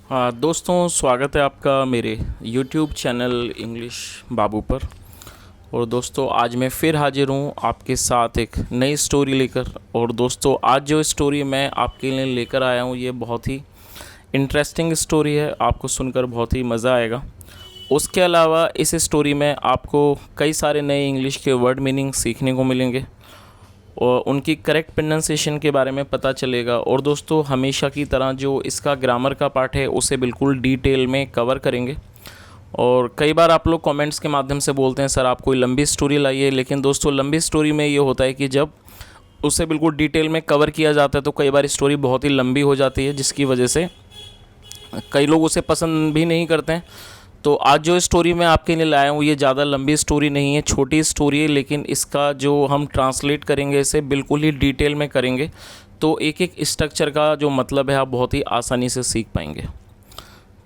हाँ दोस्तों, स्वागत है आपका मेरे YouTube चैनल इंग्लिश बाबू पर। और दोस्तों, आज मैं फिर हाजिर हूँ आपके साथ एक नई स्टोरी लेकर। और दोस्तों, आज जो स्टोरी मैं आपके लिए लेकर आया हूँ ये बहुत ही इंटरेस्टिंग स्टोरी है, आपको सुनकर बहुत ही मज़ा आएगा। उसके अलावा इस स्टोरी में आपको कई सारे नए इंग्लिश के वर्ड मीनिंग सीखने को मिलेंगे और उनकी करेक्ट प्रोनाउंसिएशन के बारे में पता चलेगा। और दोस्तों, हमेशा की तरह जो इसका ग्रामर का पार्ट है उसे बिल्कुल डिटेल में कवर करेंगे। और कई बार आप लोग कमेंट्स के माध्यम से बोलते हैं सर आप कोई लंबी स्टोरी लाइए, लेकिन दोस्तों लंबी स्टोरी में ये होता है कि जब उसे बिल्कुल डिटेल में कवर किया जाता है तो कई बार स्टोरी बहुत ही लंबी हो जाती है, जिसकी वजह से कई लोग उसे पसंद भी नहीं करते हैं। तो आज जो स्टोरी मैं आपके लिए लाया हूँ ये ज़्यादा लंबी स्टोरी नहीं है, छोटी स्टोरी है, लेकिन इसका जो हम ट्रांसलेट करेंगे इसे बिल्कुल ही डिटेल में करेंगे तो एक एक स्ट्रक्चर का जो मतलब है आप बहुत ही आसानी से सीख पाएंगे।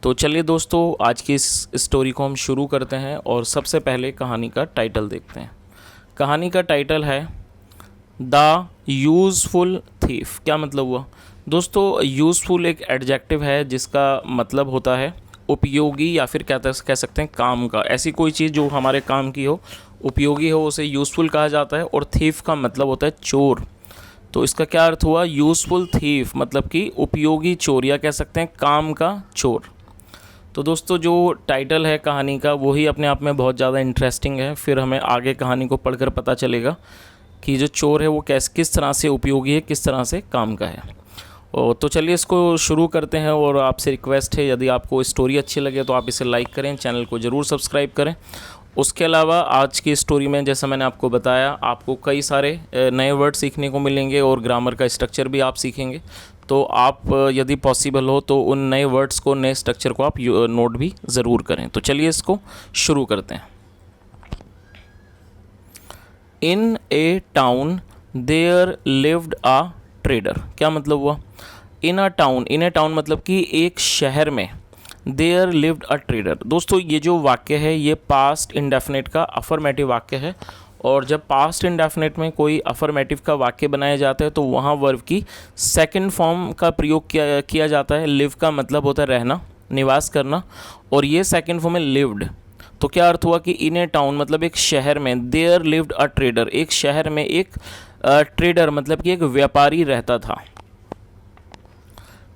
तो चलिए दोस्तों, आज की इस स्टोरी को हम शुरू करते हैं और सबसे पहले कहानी का टाइटल देखते हैं। कहानी का टाइटल है द यूज़फुल थीफ। क्या मतलब हुआ दोस्तों? यूज़फुल एक एडजेक्टिव है जिसका मतलब होता है उपयोगी, या फिर कह सकते हैं काम का। ऐसी कोई चीज़ जो हमारे काम की हो, उपयोगी हो, उसे यूज़फुल कहा जाता है। और थीफ का मतलब होता है चोर। तो इसका क्या अर्थ हुआ? यूज़फुल थीफ मतलब कि उपयोगी चोर, या कह सकते हैं काम का चोर। तो दोस्तों, जो टाइटल है कहानी का वही अपने आप में बहुत ज़्यादा इंटरेस्टिंग है। फिर हमें आगे कहानी को पढ़कर पता चलेगा कि जो चोर है वो किस तरह से उपयोगी है, किस तरह से काम का है। तो चलिए इसको शुरू करते हैं। और आपसे रिक्वेस्ट है, यदि आपको स्टोरी अच्छी लगे तो आप इसे लाइक करें, चैनल को ज़रूर सब्सक्राइब करें। उसके अलावा आज की स्टोरी में जैसा मैंने आपको बताया, आपको कई सारे नए वर्ड सीखने को मिलेंगे और ग्रामर का स्ट्रक्चर भी आप सीखेंगे। तो आप यदि पॉसिबल हो तो उन नए वर्ड्स को, नए स्ट्रक्चर को आप नोट भी ज़रूर करें। तो चलिए इसको शुरू करते हैं। In a town there lived a trader. क्या मतलब हुआ? इन अ टाउन मतलब कि एक शहर में देयर लिव्ड अ ट्रेडर। दोस्तों, ये जो वाक्य है ये पास्ट इंडेफिनिट का अफर्मेटिव वाक्य है। और जब पास्ट इंडेफिनिट में कोई अफर्मेटिव का वाक्य बनाया जाता है तो वहाँ वर्ब की सेकंड फॉर्म का प्रयोग किया जाता है। लिव का मतलब होता है रहना, निवास करना, और ये सेकंड फॉर्म है लिव्ड। तो क्या अर्थ हुआ कि इन ए टाउन मतलब एक शहर में, देयर लिव्ड अ ट्रेडर, एक शहर में एक ट्रेडर मतलब कि एक व्यापारी रहता था।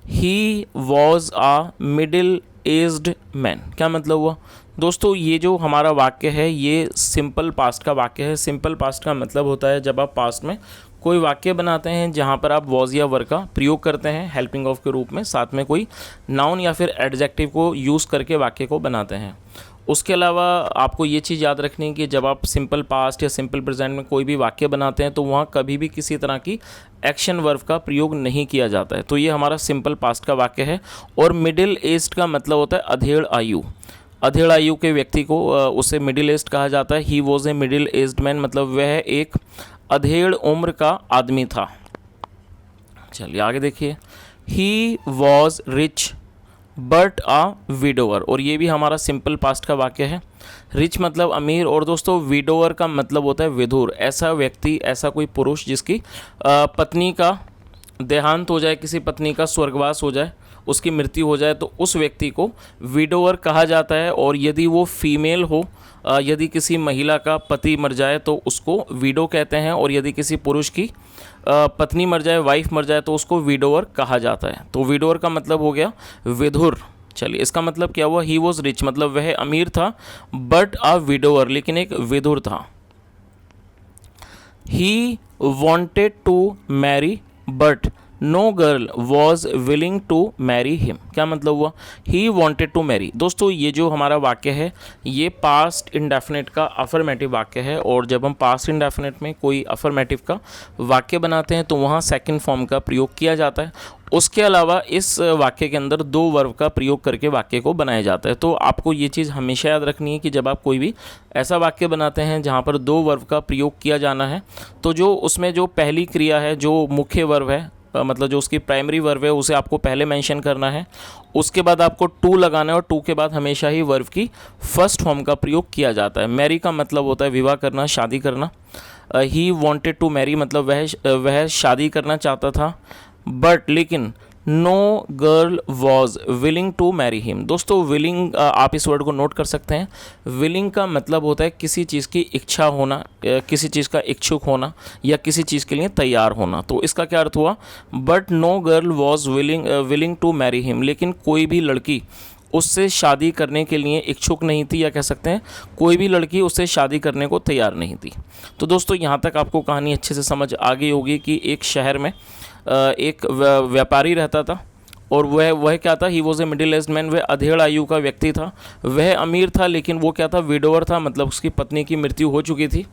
He was a middle aged man. क्या मतलब हुआ दोस्तों? ये जो हमारा वाक्य है ये सिंपल पास्ट का वाक्य है। सिंपल पास्ट का मतलब होता है जब आप पास्ट में कोई वाक्य बनाते हैं जहाँ पर आप वॉज या वर का प्रयोग करते हैं हेल्पिंग ऑफ के रूप में, साथ में कोई नाउन या फिर एडजेक्टिव को यूज़ करके वाक्य को बनाते हैं। उसके अलावा आपको ये चीज़ याद रखनी है कि जब आप सिंपल पास्ट या सिंपल प्रेजेंट में कोई भी वाक्य बनाते हैं तो वहाँ कभी भी किसी तरह की एक्शन वर्ब का प्रयोग नहीं किया जाता है। तो ये हमारा सिंपल पास्ट का वाक्य है। और मिडिल एज्ड का मतलब होता है अधेड़ आयु। अधेड़ आयु के व्यक्ति को उसे मिडिल एज्ड कहा जाता है। He was a middle aged man मतलब वह एक अधेड़ उम्र का आदमी था। चलिए आगे देखिए। He was rich but a widower, और ये भी हमारा सिंपल पास्ट का वाक्य है। रिच मतलब अमीर, और दोस्तों विडोअर का मतलब होता है विधुर। ऐसा व्यक्ति, ऐसा कोई पुरुष जिसकी पत्नी का देहांत हो जाए, किसी पत्नी का स्वर्गवास हो जाए, उसकी मृत्यु हो जाए, तो उस व्यक्ति को विडोअर कहा जाता है। और यदि वो फीमेल हो, यदि किसी महिला का पति मर जाए तो उसको विडो कहते हैं। और यदि किसी पुरुष की पत्नी मर जाए, वाइफ मर जाए, तो उसको विडोअर कहा जाता है। तो विडोअर का मतलब हो गया विधुर। चलिए इसका मतलब क्या हुआ? ही वॉज रिच मतलब वह अमीर था, बट अ विडोअर लेकिन एक विधुर था। He wanted to marry but no girl was willing to marry him. क्या मतलब हुआ? He wanted to marry. दोस्तों, ये जो हमारा वाक्य है ये पास्ट इंडेफिनिट का अफर्मेटिव वाक्य है। और जब हम पास्ट इंडेफिनिट में कोई अफर्मेटिव का वाक्य बनाते हैं तो वहाँ सेकंड फॉर्म का प्रयोग किया जाता है। उसके अलावा इस वाक्य के अंदर दो वर्ब का प्रयोग करके वाक्य को बनाया जाता है। तो आपको ये चीज़ हमेशा याद रखनी है कि जब आप कोई भी ऐसा वाक्य बनाते हैं जहाँ पर दो वर्ब का प्रयोग किया जाना है तो जो उसमें जो पहली क्रिया है, जो मुख्य वर्ब है, मतलब जो उसकी प्राइमरी वर्ब है, उसे आपको पहले मेंशन करना है। उसके बाद आपको टू लगाना है, और टू के बाद हमेशा ही वर्ब की फर्स्ट फॉर्म का प्रयोग किया जाता है। मैरी का मतलब होता है विवाह करना, शादी करना। ही वॉन्टेड टू मैरी मतलब वह शादी करना चाहता था। बट लेकिन no girl was willing to marry him. दोस्तों विलिंग, आप इस वर्ड को नोट कर सकते हैं। विलिंग का मतलब होता है किसी चीज़ की इच्छा होना, किसी चीज़ का इच्छुक होना या किसी चीज़ के लिए तैयार होना। तो इसका क्या अर्थ हुआ, but no girl was willing to marry him, लेकिन कोई भी लड़की उससे शादी करने के लिए इच्छुक नहीं थी, या कह सकते हैं कोई भी लड़की उससे शादी करने को तैयार नहीं थी। तो दोस्तों यहाँ तक आपको कहानी अच्छे से समझ आ गई होगी कि एक शहर में एक व्यापारी रहता था, और वह क्या था, he was a middle age man, वह अधेड़ आयु का व्यक्ति था। वह अमीर था लेकिन वो क्या था, विडोवर था, मतलब उसकी पत्नी की मृत्यु हो चुकी थी।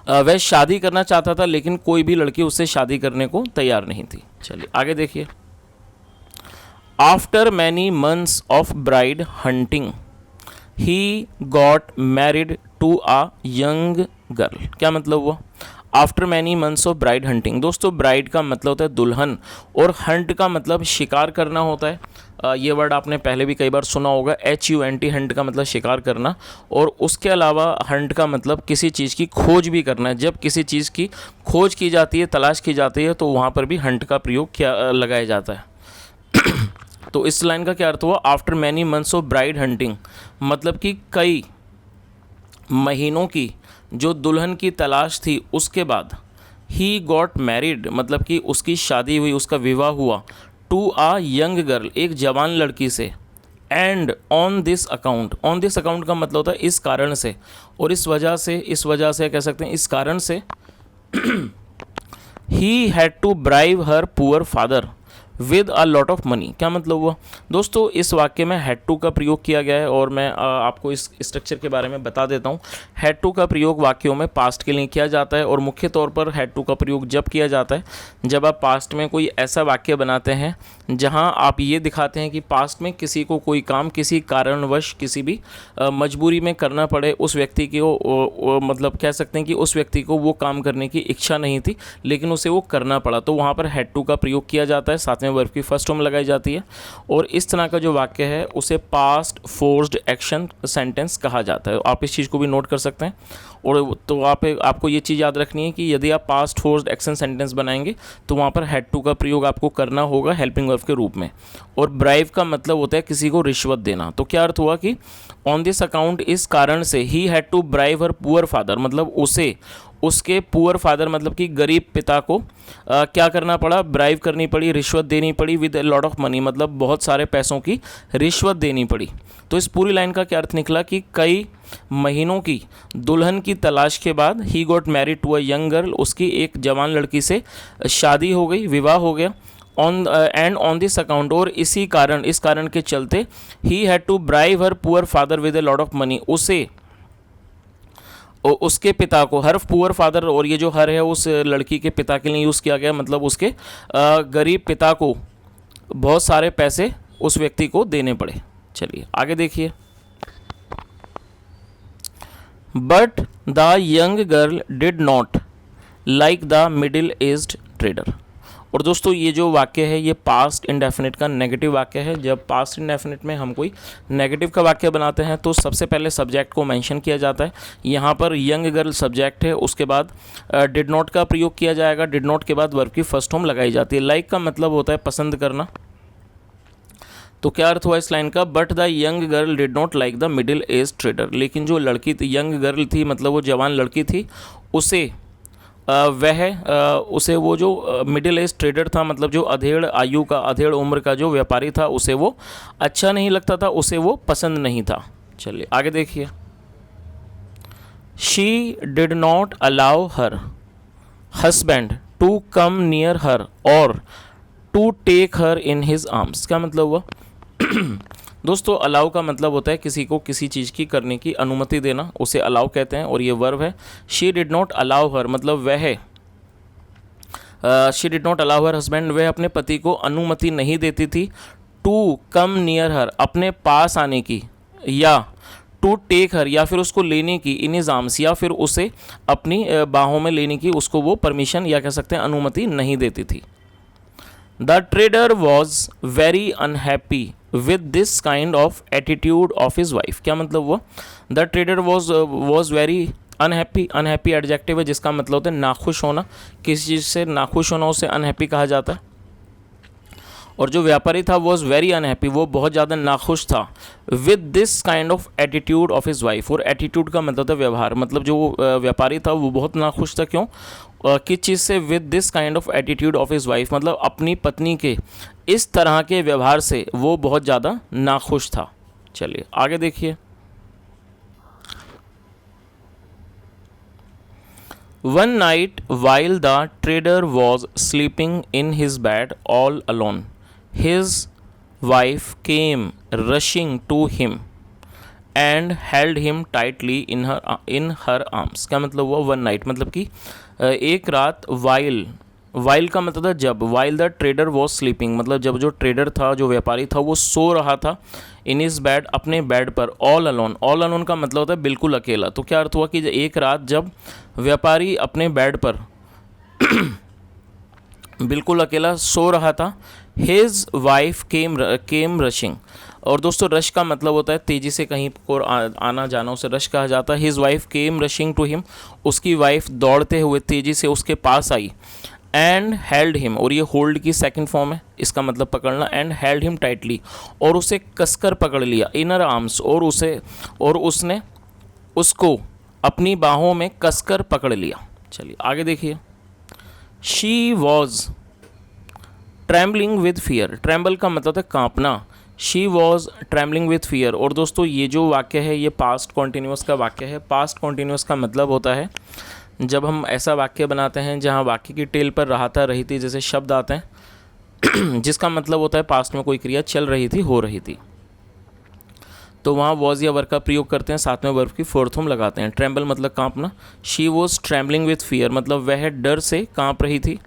वह शादी करना चाहता था लेकिन कोई भी लड़की उससे शादी करने को तैयार नहीं थी। चलिए आगे देखिए। After many months of bride hunting he got married to a young girl. क्या मतलब हुआ, after many months of bride hunting. दोस्तों ब्राइड का मतलब होता है दुल्हन, और हंट का मतलब शिकार करना होता है। ये वर्ड आपने पहले भी कई बार सुना होगा, HUNT, हंट का मतलब शिकार करना। और उसके अलावा हंट का मतलब किसी चीज़ की खोज भी करना है। जब किसी चीज़ की खोज की जाती है, तलाश की जाती है, तो वहाँ पर भी हंट का प्रयोग किया लगाया जाता है। तो इस लाइन का क्या अर्थ हुआ, after many months of bride hunting, मतलब कि कई महीनों की जो दुल्हन की तलाश थी, उसके बाद ही गॉट मैरिड, मतलब कि उसकी शादी हुई, उसका विवाह हुआ, टू आ यंग गर्ल, एक जवान लड़की से। And on this account, on this account का मतलब होता है इस कारण से, और इस वजह से कह सकते हैं इस कारण से he had to bribe her poor father with a lot of money. क्या मतलब हुआ, दोस्तों इस वाक्य में हैड टू का प्रयोग किया गया है, और मैं आपको इस स्ट्रक्चर के बारे में बता देता हूँ। हैड टू का प्रयोग वाक्यों में पास्ट के लिए किया जाता है, और मुख्य तौर पर हैड टू का प्रयोग जब किया जाता है जब आप पास्ट में कोई ऐसा वाक्य बनाते हैं जहाँ आप ये दिखाते हैं कि पास्ट में किसी को कोई काम किसी कारणवश, किसी भी मजबूरी में करना पड़े, उस व्यक्ति को मतलब कह सकते हैं कि उस व्यक्ति को वो काम करने की इच्छा नहीं थी लेकिन उसे वो करना पड़ा, तो वहाँ पर हैड टू का प्रयोग किया जाता है, साथ में वर्ब की फर्स्ट फॉर्म लगाई जाती है। और इस तरह का जो वाक्य है उसे पास्ट फोर्स्ड एक्शन सेंटेंस कहा जाता है। आप इस चीज़ को भी नोट कर सकते हैं। और तो आपको ये चीज़ याद रखनी है कि यदि आप पास्ट फोर्स्ड एक्शन सेंटेंस बनाएंगे तो वहाँ पर हैड टू का प्रयोग आपको करना होगा हेल्पिंग वर्ब के रूप में। और ब्राइव का मतलब होता है किसी को रिश्वत देना। तो क्या अर्थ हुआ कि ऑन दिस अकाउंट, इस कारण से, he had to bribe her poor father, मतलब उसे उसके पुअर फादर मतलब कि गरीब पिता को क्या करना पड़ा, ब्राइव करनी पड़ी, रिश्वत देनी पड़ी, with a lot of money, मतलब बहुत सारे पैसों की रिश्वत देनी पड़ी। तो इस पूरी लाइन का क्या अर्थ निकला कि कई महीनों की दुल्हन की तलाश के बाद he got married to a young girl, उसकी एक जवान लड़की से शादी हो गई, विवाह हो गया। ऑन दिस अकाउंट, और इसी कारण, इस कारण के चलते, he had to bribe her poor father with a lot of money, उसे उसके पिता को, हर पुअर फादर, और ये जो हर है उस लड़की के पिता के लिए यूज़ किया गया, मतलब उसके गरीब पिता को बहुत सारे पैसे उस व्यक्ति को देने पड़े। चलिए आगे देखिए। But the young girl did not like the middle aged trader. और दोस्तों ये जो वाक्य है ये पास्ट इंडेफिनिट का नेगेटिव वाक्य है। जब पास्ट इंडेफिनिट में हम कोई नेगेटिव का वाक्य बनाते हैं तो सबसे पहले सब्जेक्ट को मेंशन किया जाता है। यहाँ पर यंग गर्ल सब्जेक्ट है, उसके बाद डिड नॉट का प्रयोग किया जाएगा, डिड नॉट के बाद वर्ब की फर्स्ट फॉर्म लगाई जाती है। लाइक का मतलब होता है पसंद करना। तो क्या अर्थ हुआ इस लाइन का, but the young girl did not like the middle age trader, लेकिन जो लड़की थी, यंग गर्ल थी, मतलब वो जवान लड़की थी, उसे उसे वो जो मिडिल एज ट्रेडर था, मतलब जो अधेड़ आयु का, अधेड़ उम्र का जो व्यापारी था, उसे वो अच्छा नहीं लगता था, उसे वो पसंद नहीं था। चलिए आगे देखिए। She did not allow her husband to come near her और to take her in his arms. क्या मतलब हुआ दोस्तों, अलाउ का मतलब होता है किसी को किसी चीज़ की करने की अनुमति देना, उसे अलाउ कहते हैं, और ये वर्ब है। शी डिड नॉट अलाउ हर, मतलब वह she did not allow her husband, वह अपने पति को अनुमति नहीं देती थी, टू कम नियर हर, अपने पास आने की, या टू टेक हर, या फिर उसको लेने की, इन हिज आर्म्स, या फिर उसे अपनी बाहों में लेने की, उसको वो परमिशन या कह सकते हैं अनुमति नहीं देती थी। The trader was very unhappy with this kind of attitude of his wife. क्या मतलब हुआ, the trader was very unhappy, unhappy adjective है जिसका मतलब होता है नाखुश होना, किसी चीज़ से नाखुश होना उसे अनहैप्पी कहा जाता है। और जो व्यापारी था वॉज वेरी अनहैप्पी, वो बहुत ज़्यादा नाखुश था with this kind of attitude of his wife. और एटीट्यूड का मतलब था व्यवहार, मतलब जो व्यापारी था वो बहुत नाखुश था। क्यों? किस चीज़ से? With this kind of attitude of his wife, मतलब अपनी पत्नी के इस तरह के व्यवहार से वो बहुत ज़्यादा नाखुश था। चलिए आगे देखिए। One night, while the trader was sleeping in his bed all alone, his wife came rushing to him and held him tightly in her arms। क्या मतलब हुआ? वन नाइट मतलब कि एक रात, वाइल का मतलब था जब, while the trader was sleeping मतलब जब जो ट्रेडर था, जो व्यापारी था, वो सो रहा था इन इस बेड, अपने बेड पर, ऑल अलोन का मतलब होता है बिल्कुल अकेला। तो क्या अर्थ हुआ कि एक रात जब व्यापारी अपने बेड पर बिल्कुल अकेला सो रहा था, हिज वाइफ केम रशिंग। और दोस्तों रश का मतलब होता है तेज़ी से कहीं को आना जाना, उसे रश कहा जाता है। His wife came rushing to him, उसकी वाइफ दौड़ते हुए तेज़ी से उसके पास आई। एंड हेल्ड हिम, और ये होल्ड की सेकंड फॉर्म है, इसका मतलब पकड़ना। एंड हेल्ड हिम टाइटली, और उसे कसकर पकड़ लिया। इनर आर्म्स, और उसने उसको अपनी बाहों में कसकर पकड़ लिया। चलिए आगे देखिए। She was trembling with fear, tremble का मतलब है कांपना। She was trembling with fear. और दोस्तों ये जो वाक्य है ये पास्ट कॉन्टीन्यूअस का वाक्य है। पास्ट कॉन्टीन्यूअस का मतलब होता है जब हम ऐसा वाक्य बनाते हैं जहाँ वाक्य की टेल पर रहा था, रही थी जैसे शब्द आते हैं जिसका मतलब होता है पास्ट में कोई क्रिया चल रही थी, हो रही थी, तो वहाँ वॉज या वर्ब का प्रयोग करते हैं, साथ में वर्ब की फोर्थ फॉर्म लगाते हैं। ट्रैम्बल मतलब कांपना। She was trembling with fear मतलब वह डर से कांप रही थी।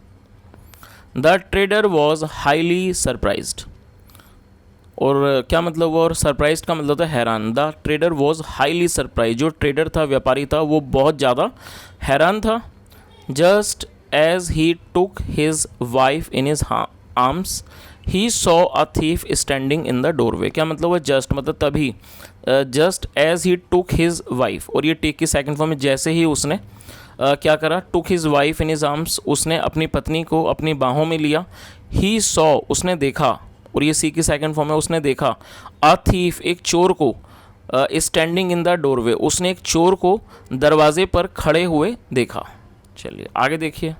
The trader was highly surprised, और क्या मतलब हुआ? और सरप्राइज का मतलब था हैरान। The trader was highly surprised, जो ट्रेडर था, व्यापारी था, वो बहुत ज़्यादा हैरान था। Just as he took his wife in his arms he saw a thief standing in the doorway. क्या मतलब हुआ? जस्ट मतलब तभी, just as he took his wife, और ये टेक की सेकंड फॉर्म में, जैसे ही उसने क्या करा? टुक his wife in his arms, उसने अपनी पत्नी को अपनी बाहों में लिया। ही सॉ उसने देखा, और ये सी की सेकंड फॉर्म है, उसने देखा। अ थीफ एक चोर को, स्टैंडिंग इन द डोरवे उसने एक चोर को दरवाजे पर खड़े हुए देखा। चलिए आगे देखिए।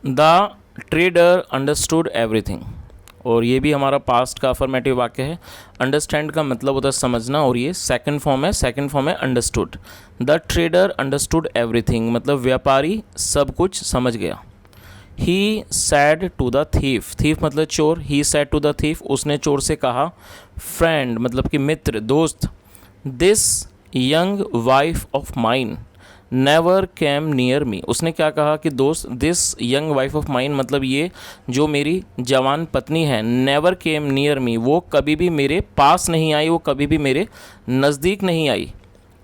द ट्रेडर अंडरस्टूड एवरीथिंग, और ये भी हमारा पास्ट का अफर्मेटिव वाक्य है। अंडरस्टैंड का मतलब होता है समझना, और ये सेकंड फॉर्म है understood. The trader understood everything मतलब व्यापारी सब कुछ समझ गया। He said to the thief, thief मतलब चोर। He said to the thief उसने चोर से कहा। फ्रेंड मतलब कि मित्र, दोस्त। This young wife of mine never came near me, उसने क्या कहा कि दोस्त, this young wife of mine मतलब ये जो मेरी जवान पत्नी है, नेवर केम नियर मी वो कभी भी मेरे पास नहीं आई, वो कभी भी मेरे नज़दीक नहीं आई।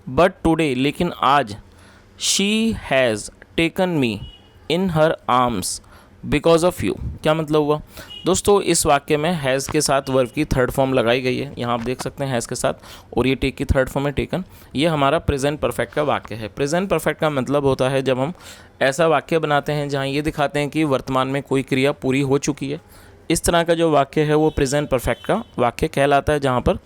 बट टुडे लेकिन आज, she has taken me in her arms because of you. क्या मतलब हुआ? दोस्तों इस वाक्य में हैज़ के साथ वर्ब की थर्ड फॉर्म लगाई गई है, यहाँ आप देख सकते हैं हैज़ के साथ, और ये टेक की थर्ड फॉर्म है टेकन। ये हमारा प्रेजेंट परफेक्ट का वाक्य है। प्रेजेंट परफेक्ट का मतलब होता है जब हम ऐसा वाक्य बनाते हैं जहाँ ये दिखाते हैं कि वर्तमान में कोई क्रिया पूरी हो चुकी है। इस तरह का जो वाक्य है वो प्रेजेंट परफेक्ट का वाक्य कहलाता है, जहाँ पर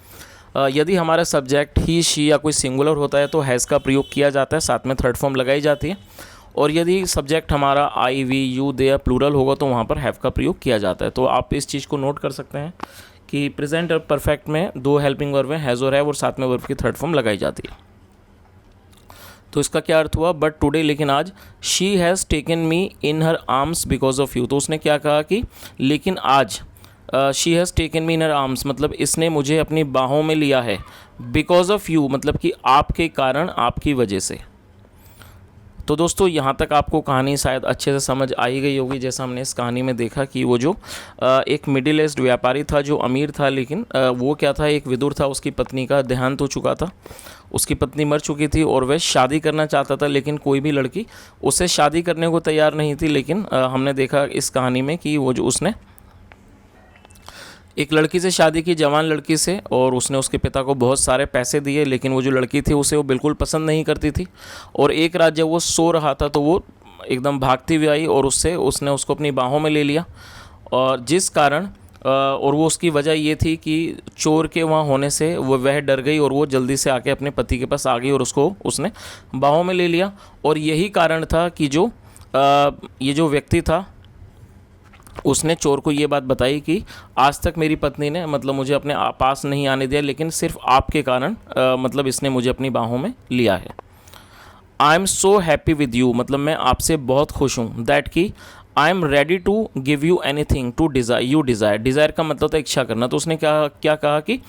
यदि हमारा सब्जेक्ट ही, शी या कोई सिंगुलर होता है तो हैज़ का प्रयोग किया जाता है, साथ में थर्ड फॉर्म लगाई जाती है। और यदि सब्जेक्ट हमारा आई, वी, यू, दे या प्लूरल होगा तो वहाँ पर हैव का प्रयोग किया जाता है। तो आप इस चीज़ को नोट कर सकते हैं कि प्रेजेंट और परफेक्ट में दो हेल्पिंग वर्ब हैं, हैज़ और हैव, और साथ में वर्ब की थर्ड फॉर्म लगाई जाती है। तो इसका क्या अर्थ हुआ? बट टुडे लेकिन आज, she has taken me in her arms because of you, तो उसने क्या कहा कि लेकिन आज, she has taken me in her arms मतलब इसने मुझे अपनी बाहों में लिया है, बिकॉज ऑफ यू मतलब कि आपके कारण, आपकी वजह से। तो दोस्तों यहाँ तक आपको कहानी शायद अच्छे से समझ आई गई होगी। जैसा हमने इस कहानी में देखा कि वो जो एक मिडिल एज्ड व्यापारी था जो अमीर था, लेकिन वो क्या था, एक विदुर था, उसकी पत्नी का देहांत हो चुका था, उसकी पत्नी मर चुकी थी और वह शादी करना चाहता था, लेकिन कोई भी लड़की उससे शादी करने को तैयार नहीं थी। लेकिन हमने देखा इस कहानी में कि वो जो उसने एक लड़की से शादी की, जवान लड़की से, और उसने उसके पिता को बहुत सारे पैसे दिए, लेकिन वो जो लड़की थी उसे वो बिल्कुल पसंद नहीं करती थी। और एक रात जब वो सो रहा था तो वो एकदम भागती हुई आई और उसने उसको अपनी बाहों में ले लिया, और जिस कारण और वो उसकी वजह ये थी कि चोर के वहाँ होने से वह डर गई और वो जल्दी से आके अपने पति के पास आ गई और उसने बाहों में ले लिया। और यही कारण था कि ये जो व्यक्ति था उसने चोर को ये बात बताई कि आज तक मेरी पत्नी ने मतलब मुझे अपने पास नहीं आने दिया, लेकिन सिर्फ आपके कारण मतलब इसने मुझे अपनी बाहों में लिया है। I am so happy with you, मतलब मैं आपसे बहुत खुश हूँ। दैट कि I am ready to give you anything to desire. Desire का मतलब था इच्छा करना। तो उसने क्या कहा कि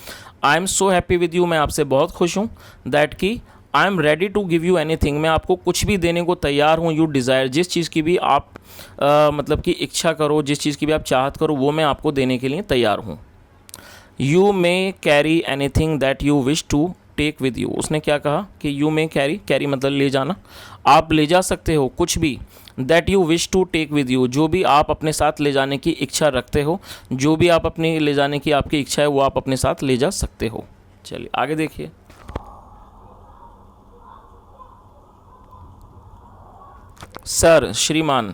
I am so happy with you, मैं आपसे बहुत खुश हूँ। दैट कि I am ready to give you anything, मैं आपको कुछ भी देने को तैयार हूँ। यू डिज़ायर, जिस चीज़ की भी आप मतलब कि इच्छा करो, जिस चीज़ की भी आप चाहत करो, वो मैं आपको देने के लिए तैयार हूँ। You may carry anything that you wish to take with you. उसने क्या कहा कि यू मे कैरी मतलब ले जाना, आप ले जा सकते हो कुछ भी। That you wish to take with you, जो भी आप अपने साथ ले जाने की इच्छा रखते हो, जो भी आप अपने ले जाने की आपकी इच्छा है वो आप अपने साथ ले जा सकते हो। चलिए आगे देखिए। सर, श्रीमान,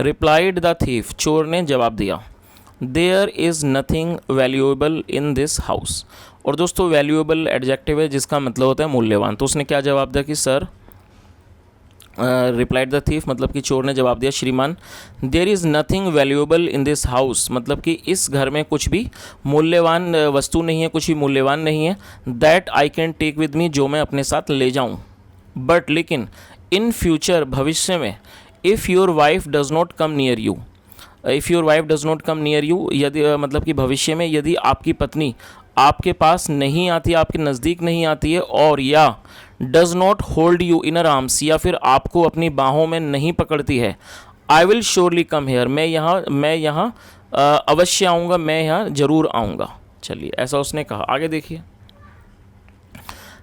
रिप्लाइड द थीफ, चोर ने जवाब दिया। There is nothing valuable in this house. और दोस्तों वैल्यूएबल एडजेक्टिव है जिसका मतलब होता है मूल्यवान। तो उसने क्या जवाब दिया कि सर, रिप्लाइड द थीफ मतलब कि चोर ने जवाब दिया, श्रीमान, there is nothing valuable in this house, मतलब कि इस घर में कुछ भी मूल्यवान वस्तु नहीं है, कुछ भी मूल्यवान नहीं है। That I can take with me, जो मैं अपने साथ ले जाऊँ। बट लेकिन इन फ्यूचर, भविष्य में, if your wife does not come near you, if your wife does not come near you, यदि मतलब कि भविष्य में यदि आपकी पत्नी आपके पास नहीं आती, आपके नज़दीक नहीं आती है, और या does not hold you in her arms, या फिर आपको अपनी बाहों में नहीं पकड़ती है, I will surely come here, मैं यहाँ अवश्य आऊँगा, मैं यहाँ ज़रूर आऊँगा। चलिए ऐसा उसने कहा। आगे देखिए।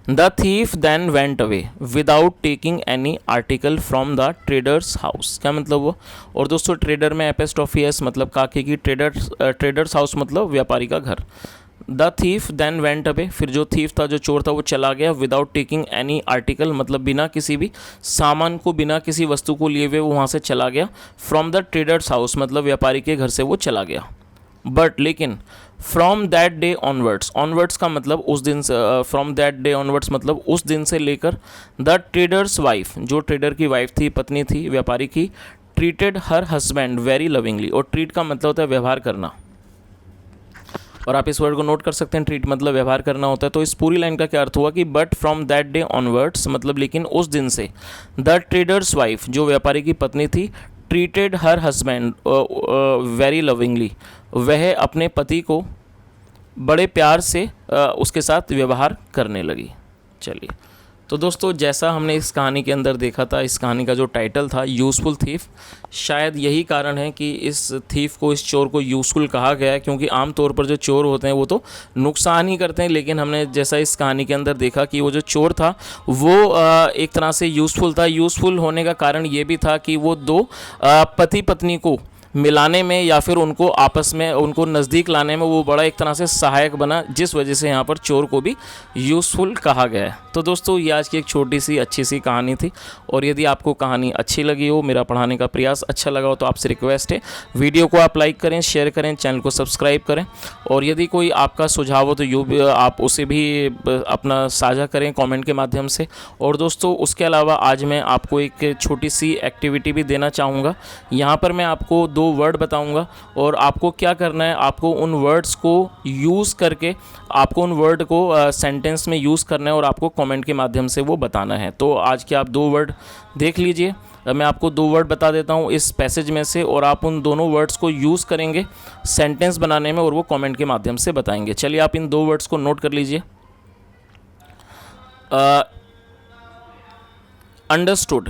The thief then went away without taking any article from the trader's house. क्या मतलब वो? और दोस्तों ट्रेडर में एपेस्ट्रॉफी एस मतलब काके की, ट्रेडर्स हाउस मतलब व्यापारी का घर। The thief then went away, फिर जो थीफ था, जो चोर था, वो चला गया। विदाउट टेकिंग एनी आर्टिकल मतलब बिना किसी भी सामान को, बिना किसी वस्तु को लिए हुए वो वहाँ से चला गया। फ्रॉम द ट्रेडर्स हाउस मतलब व्यापारी के घर से वो चला गया। बट लेकिन from that day onwards, onwards का मतलब उस दिन से, फ्रॉम दैट डे ऑनवर्ड्स मतलब उस दिन से लेकर, द ट्रेडर्स वाइफ, जो ट्रेडर की वाइफ थी, पत्नी थी व्यापारी की, treated her husband very lovingly. और ट्रीट का मतलब होता है व्यवहार करना, और आप इस वर्ड को नोट कर सकते हैं, ट्रीट मतलब व्यवहार करना होता है। तो इस पूरी लाइन का क्या अर्थ हुआ कि but from that day onwards मतलब लेकिन उस दिन से, द ट्रेडर्स वाइफ, जो व्यापारी की पत्नी थी, treated her husband very lovingly, वह अपने पति को बड़े प्यार से उसके साथ व्यवहार करने लगी। चलिए, तो दोस्तों जैसा हमने इस कहानी के अंदर देखा था, इस कहानी का जो टाइटल था यूज़फुल थीफ, शायद यही कारण है कि इस थीफ को, इस चोर को यूज़फुल कहा गया है, क्योंकि आमतौर पर जो चोर होते हैं वो तो नुकसान ही करते हैं। लेकिन हमने जैसा इस कहानी के अंदर देखा कि वो जो चोर था वो एक तरह से यूज़फुल था। यूज़फुल होने का कारण ये भी था कि वो दो पति पत्नी को मिलाने में या फिर उनको आपस में, उनको नज़दीक लाने में वो बड़ा एक तरह से सहायक बना, जिस वजह से यहाँ पर चोर को भी यूज़फुल कहा गया है। तो दोस्तों ये आज की एक छोटी सी अच्छी सी कहानी थी, और यदि आपको कहानी अच्छी लगी हो, मेरा पढ़ाने का प्रयास अच्छा लगा हो, तो आपसे रिक्वेस्ट है वीडियो को आप लाइक करें, शेयर करें, चैनल को सब्सक्राइब करें। और यदि कोई आपका सुझाव हो तो यूँ भी आप उसे भी अपना साझा करें कॉमेंट के माध्यम से। और दोस्तों उसके अलावा आज मैं आपको एक छोटी सी एक्टिविटी भी देना चाहूँगा। यहाँ पर मैं आपको दो वर्ड बताऊंगा, और आपको क्या करना है, आपको उन वर्ड्स को यूज़ करके, आपको उन वर्ड को सेंटेंस में यूज़ करना है, और आपको कमेंट के माध्यम से वो बताना है। तो आज के आप दो वर्ड देख लीजिए। मैं आपको दो वर्ड बता देता हूँ इस पैसेज में से, और आप उन दोनों वर्ड्स को यूज़ करेंगे सेंटेंस बनाने में, और वो कमेंट के माध्यम से बताएंगे। चलिए आप इन दो वर्ड्स को नोट कर लीजिए। अंडरस्टूड,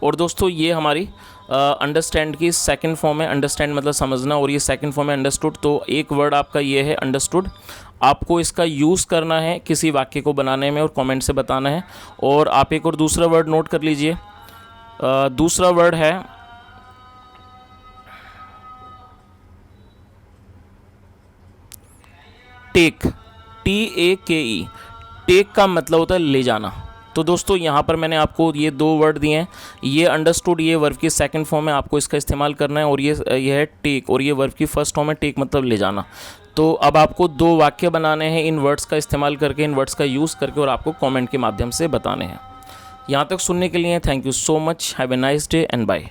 और दोस्तों ये हमारी अंडरस्टैंड की सेकंड फॉर्म है। अंडरस्टैंड मतलब समझना, और ये सेकंड फॉर्म है अंडरस्टूड। तो एक वर्ड आपका ये है अंडरस्टूड, आपको इसका यूज़ करना है किसी वाक्य को बनाने में, और कमेंट से बताना है। और आप एक और दूसरा वर्ड नोट कर लीजिए। दूसरा वर्ड है टेक, TAKE। टेक का मतलब होता है ले जाना, तो दोस्तों यहाँ पर मैंने आपको ये 2 वर्ड दिए हैं, ये अंडरस्टूड, ये वर्ब की सेकंड फॉर्म है, आपको इसका इस्तेमाल करना है। और ये है टेक, और ये वर्ब की फर्स्ट फॉर्म है, टेक मतलब ले जाना। तो अब आपको 2 वाक्य बनाने हैं इन वर्ड्स का इस्तेमाल करके, इन वर्ड्स का यूज़ करके, और आपको कमेंट के माध्यम से बताने हैं। यहाँ तक सुनने के लिए thank you so much. Have a nice day and bye.